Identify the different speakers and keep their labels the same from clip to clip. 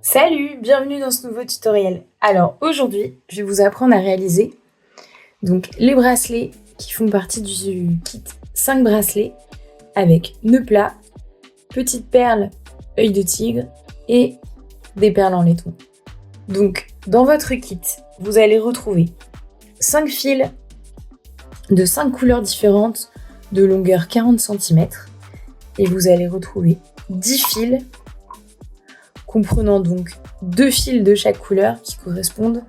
Speaker 1: Salut, bienvenue dans ce nouveau tutoriel. Alors aujourd'hui, je vais vous apprendre à réaliser donc les bracelets qui font partie du kit 5 bracelets avec nœud plat, petites perles, œil de tigre et des perles en laiton. Donc dans votre kit, vous allez retrouver 5 fils de 5 couleurs différentes de longueur 40 cm et vous allez retrouver 10 fils comprenant donc 2 fils de chaque couleur qui correspondent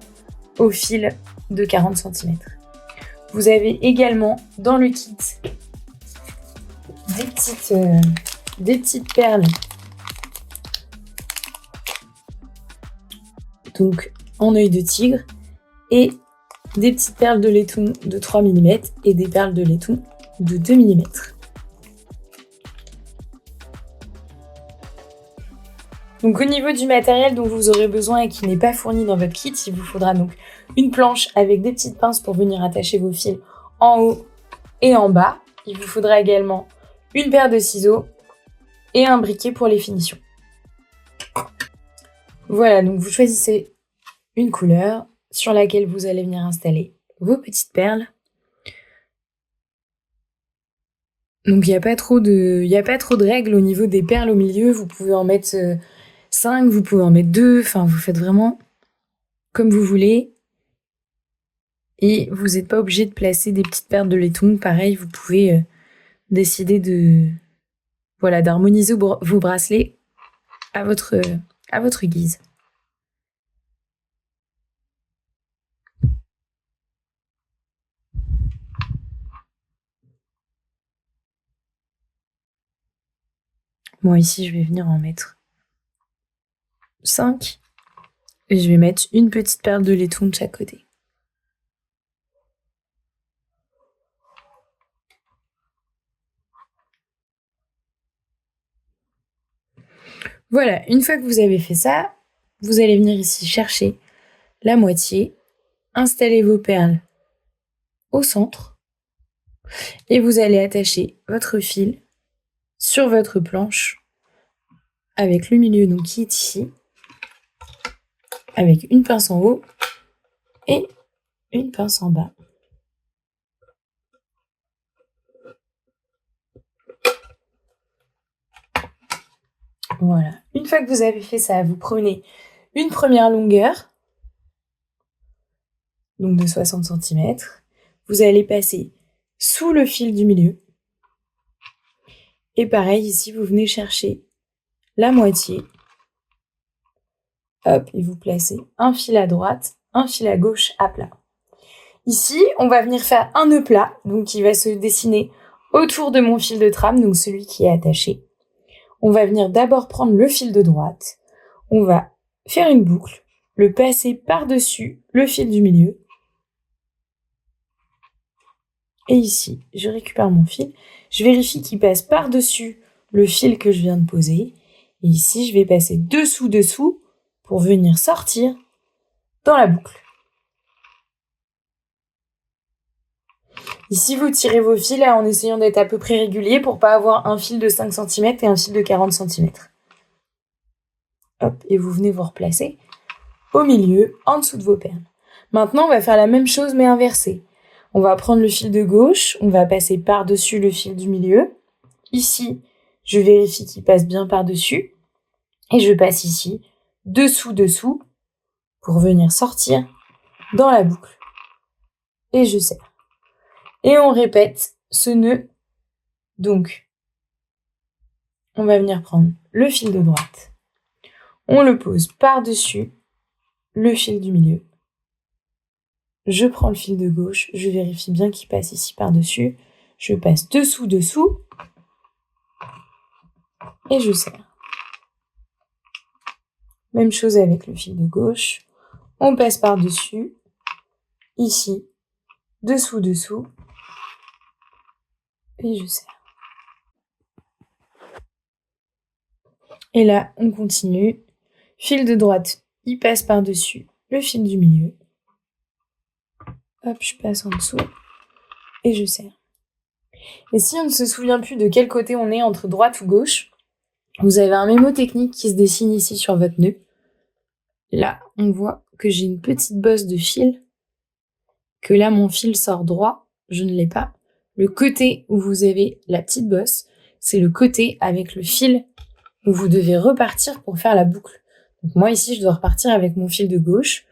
Speaker 1: au fil de 40 cm. Vous avez également dans le kit des petites perles donc en œil de tigre et des petites perles de laiton de 3 mm et des perles de laiton de 2 mm. Donc au niveau du matériel dont vous aurez besoin et qui n'est pas fourni dans votre kit, il vous faudra donc une planche avec des petites pinces pour venir attacher vos fils en haut et en bas. Il vous faudra également une paire de ciseaux et un briquet pour les finitions. Voilà, donc vous choisissez une couleur sur laquelle vous allez venir installer vos petites perles. Donc il n'y a pas trop de règles au niveau des perles au milieu, vous pouvez en mettre 5, vous pouvez en mettre 2, enfin vous faites vraiment comme vous voulez. Et vous n'êtes pas obligé de placer des petites perles de laiton. Pareil, vous pouvez décider d'harmoniser vos bracelets à votre guise. Moi ici, je vais venir en mettre 5. Et je vais mettre une petite perle de laiton de chaque côté. Voilà, une fois que vous avez fait ça, vous allez venir ici chercher la moitié, installer vos perles au centre et vous allez attacher votre fil sur votre planche avec le milieu donc qui est ici, avec une pince en haut et une pince en bas. Voilà. Une fois que vous avez fait ça, vous prenez une première longueur, donc de 60 cm. Vous allez passer sous le fil du milieu. Et pareil, ici, vous venez chercher la moitié. Hop, et vous placez un fil à droite, un fil à gauche à plat. Ici, on va venir faire un nœud plat, donc qui va se dessiner autour de mon fil de trame, donc celui qui est attaché. On va venir d'abord prendre le fil de droite, on va faire une boucle, le passer par-dessus le fil du milieu. Et ici, je récupère mon fil, je vérifie qu'il passe par-dessus le fil que je viens de poser. Et ici, je vais passer dessous pour venir sortir dans la boucle. Ici, vous tirez vos fils en essayant d'être à peu près régulier pour pas avoir un fil de 5 cm et un fil de 40 cm. Hop, et vous venez vous replacer au milieu, en dessous de vos perles. Maintenant, on va faire la même chose mais inversée. On va prendre le fil de gauche, on va passer par-dessus le fil du milieu. Ici, je vérifie qu'il passe bien par-dessus. Et je passe ici, dessous, pour venir sortir dans la boucle. Et je serre. Et on répète ce nœud. Donc, on va venir prendre le fil de droite. On le pose par-dessus le fil du milieu. Je prends le fil de gauche, je vérifie bien qu'il passe ici par-dessus. Je passe dessous et je serre. Même chose avec le fil de gauche. On passe par-dessus, ici, dessous et je serre. Et là, on continue. Fil de droite, il passe par-dessus le fil du milieu. Hop, je passe en dessous et je serre. Et si on ne se souvient plus de quel côté on est, entre droite ou gauche, vous avez un mémotechnique qui se dessine ici sur votre nœud. là, on voit que j'ai une petite bosse de fil, que là, mon fil sort droit, je ne l'ai pas. Le côté où vous avez la petite bosse, c'est le côté avec le fil où vous devez repartir pour faire la boucle. Donc moi, ici, je dois repartir avec mon fil de gauche.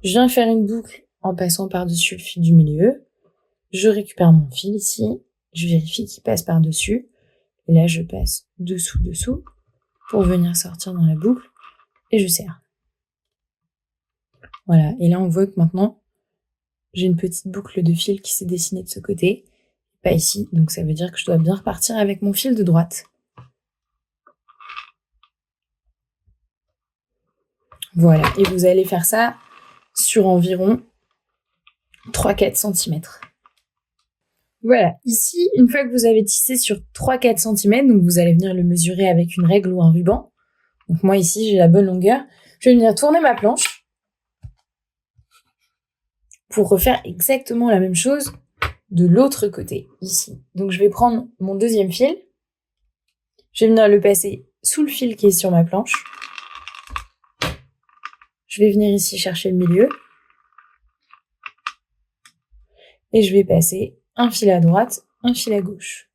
Speaker 1: Je viens faire une boucle en passant par-dessus le fil du milieu. Je récupère mon fil ici. Je vérifie qu'il passe par-dessus. Et là, je passe dessous pour venir sortir dans la boucle. Et je serre. Voilà. Et là, on voit que maintenant, j'ai une petite boucle de fil qui s'est dessinée de ce côté. Pas ici. Donc, ça veut dire que je dois bien repartir avec mon fil de droite. Voilà. Et vous allez faire ça sur environ 3-4 cm. Voilà, ici, une fois que vous avez tissé sur 3-4 cm, donc vous allez venir le mesurer avec une règle ou un ruban. Donc moi ici, j'ai la bonne longueur. Je vais venir tourner ma planche pour refaire exactement la même chose de l'autre côté, ici. Donc je vais prendre mon deuxième fil. Je vais venir le passer sous le fil qui est sur ma planche. Je vais venir ici chercher le milieu. Et je vais passer un fil à droite, un fil à gauche.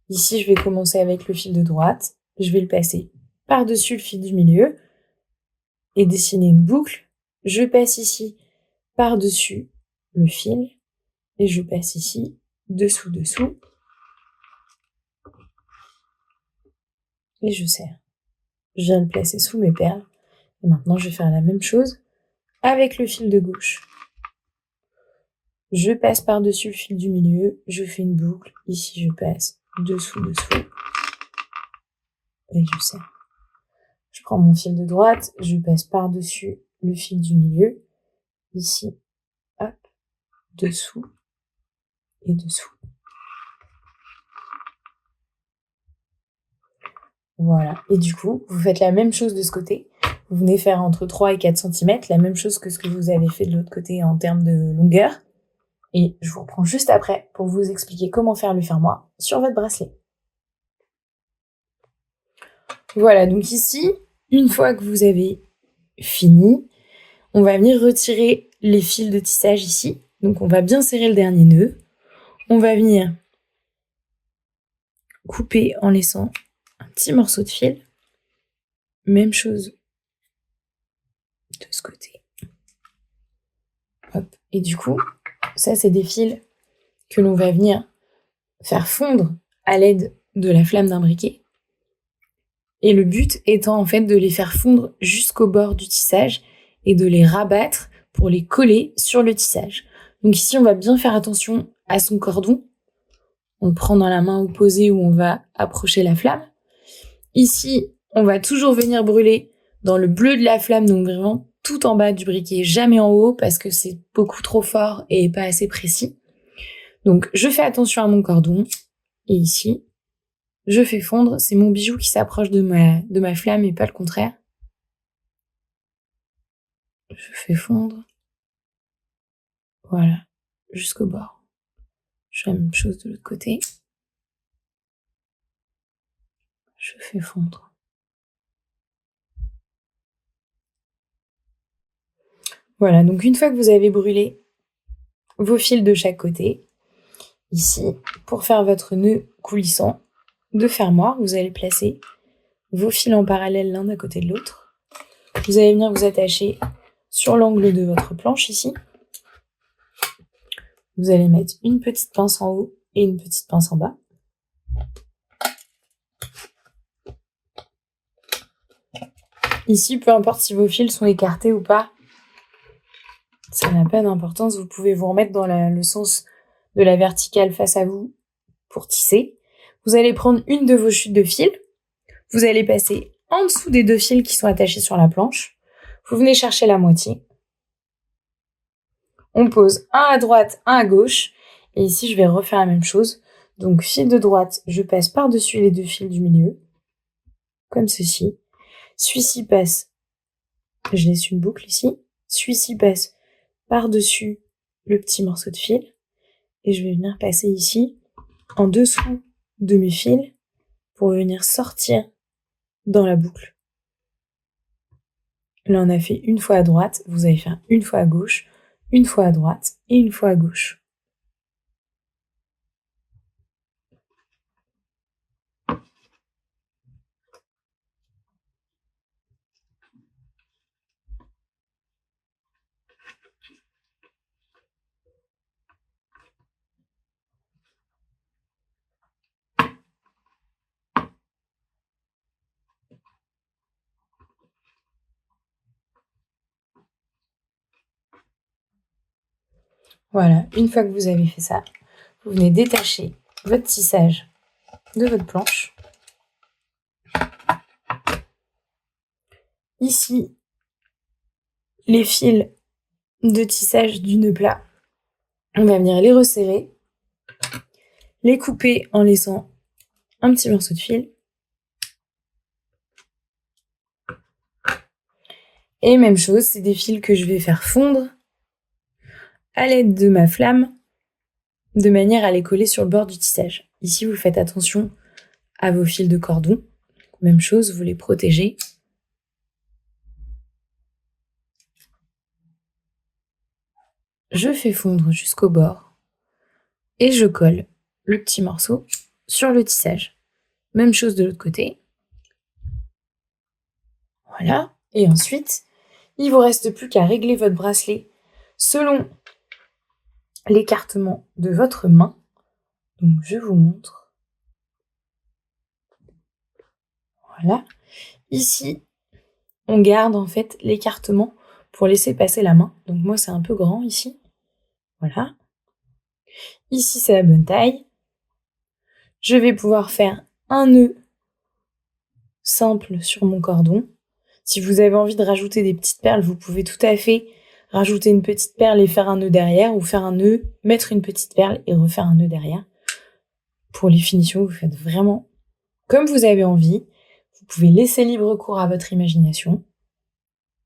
Speaker 1: Ici, je vais commencer avec le fil de droite. Je vais le passer par-dessus le fil du milieu et dessiner une boucle. Je passe ici par-dessus le fil et je passe ici dessous. Et je serre. Je viens le placer sous mes perles. Et maintenant, je vais faire la même chose avec le fil de gauche. Je passe par-dessus le fil du milieu, je fais une boucle. Ici, je passe dessous. Et je serre. Je prends mon fil de droite, je passe par-dessus le fil du milieu. Ici, hop, dessous et dessous. Voilà. Et du coup, vous faites la même chose de ce côté. Vous venez faire entre 3 et 4 cm, la même chose que ce que vous avez fait de l'autre côté en termes de longueur. Et je vous reprends juste après pour vous expliquer comment faire le fermoir sur votre bracelet. Voilà, donc ici, une fois que vous avez fini, on va venir retirer les fils de tissage ici. Donc on va bien serrer le dernier nœud. On va venir couper en laissant un petit morceau de fil. Même chose de ce côté. Hop. Et du coup, ça c'est des fils que l'on va venir faire fondre à l'aide de la flamme d'un briquet. Et le but étant en fait de les faire fondre jusqu'au bord du tissage et de les rabattre pour les coller sur le tissage. Donc ici, on va bien faire attention à son cordon. On le prend dans la main opposée où on va approcher la flamme. Ici, on va toujours venir brûler dans le bleu de la flamme, donc vraiment tout en bas du briquet, jamais en haut parce que c'est beaucoup trop fort et pas assez précis. Donc je fais attention à mon cordon et ici, je fais fondre, c'est mon bijou qui s'approche de ma flamme et pas le contraire. Je fais fondre, voilà, jusqu'au bord. Je fais la même chose de l'autre côté. Je fais fondre. Voilà, donc une fois que vous avez brûlé vos fils de chaque côté, ici, pour faire votre nœud coulissant de fermoir, vous allez placer vos fils en parallèle l'un à côté de l'autre. Vous allez venir vous attacher sur l'angle de votre planche ici. Vous allez mettre une petite pince en haut et une petite pince en bas. Ici, peu importe si vos fils sont écartés ou pas, ça n'a pas d'importance. Vous pouvez vous remettre dans le sens de la verticale face à vous pour tisser. Vous allez prendre une de vos chutes de fil. Vous allez passer en dessous des deux fils qui sont attachés sur la planche. Vous venez chercher la moitié. On pose un à droite, un à gauche. Et ici, je vais refaire la même chose. Donc, fil de droite, je passe par-dessus les deux fils du milieu. Comme ceci. Celui-ci passe, je laisse une boucle ici. Celui-ci passe par-dessus le petit morceau de fil. Et je vais venir passer ici, en dessous de mes fils, pour venir sortir dans la boucle. Là, on a fait une fois à droite, vous allez faire une fois à gauche, une fois à droite et une fois à gauche. Voilà, une fois que vous avez fait ça, vous venez détacher votre tissage de votre planche. Ici, les fils de tissage du nœud plat, on va venir les resserrer, les couper en laissant un petit morceau de fil. Et même chose, c'est des fils que je vais faire fondre à l'aide de ma flamme, de manière à les coller sur le bord du tissage. Ici, vous faites attention à vos fils de cordon. Même chose, vous les protégez. Je fais fondre jusqu'au bord et je colle le petit morceau sur le tissage. Même chose de l'autre côté. Voilà. Et ensuite, il vous reste plus qu'à régler votre bracelet selon l'écartement de votre main. Donc, je vous montre. Voilà. Ici, on garde en fait l'écartement pour laisser passer la main. Donc moi, c'est un peu grand ici. Voilà. Ici, c'est la bonne taille. Je vais pouvoir faire un nœud simple sur mon cordon. Si vous avez envie de rajouter des petites perles, vous pouvez tout à fait rajouter une petite perle et faire un nœud derrière, ou faire un nœud, mettre une petite perle et refaire un nœud derrière. Pour les finitions, vous faites vraiment comme vous avez envie. Vous pouvez laisser libre cours à votre imagination.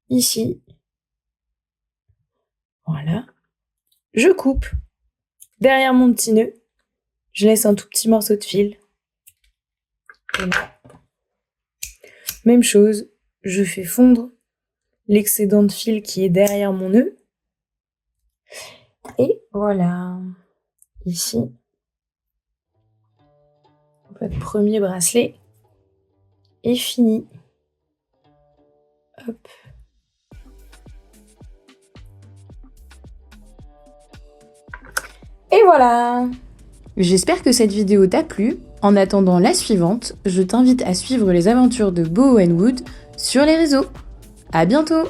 Speaker 1: Ici, voilà, je coupe derrière mon petit nœud, je laisse un tout petit morceau de fil. Voilà. Même chose, je fais fondre l'excédent de fil qui est derrière mon nœud. Et voilà, ici, votre premier bracelet est fini. Hop. Et voilà! J'espère que cette vidéo t'a plu. En attendant la suivante, je t'invite à suivre les aventures de Boho & Wood sur les réseaux. À bientôt!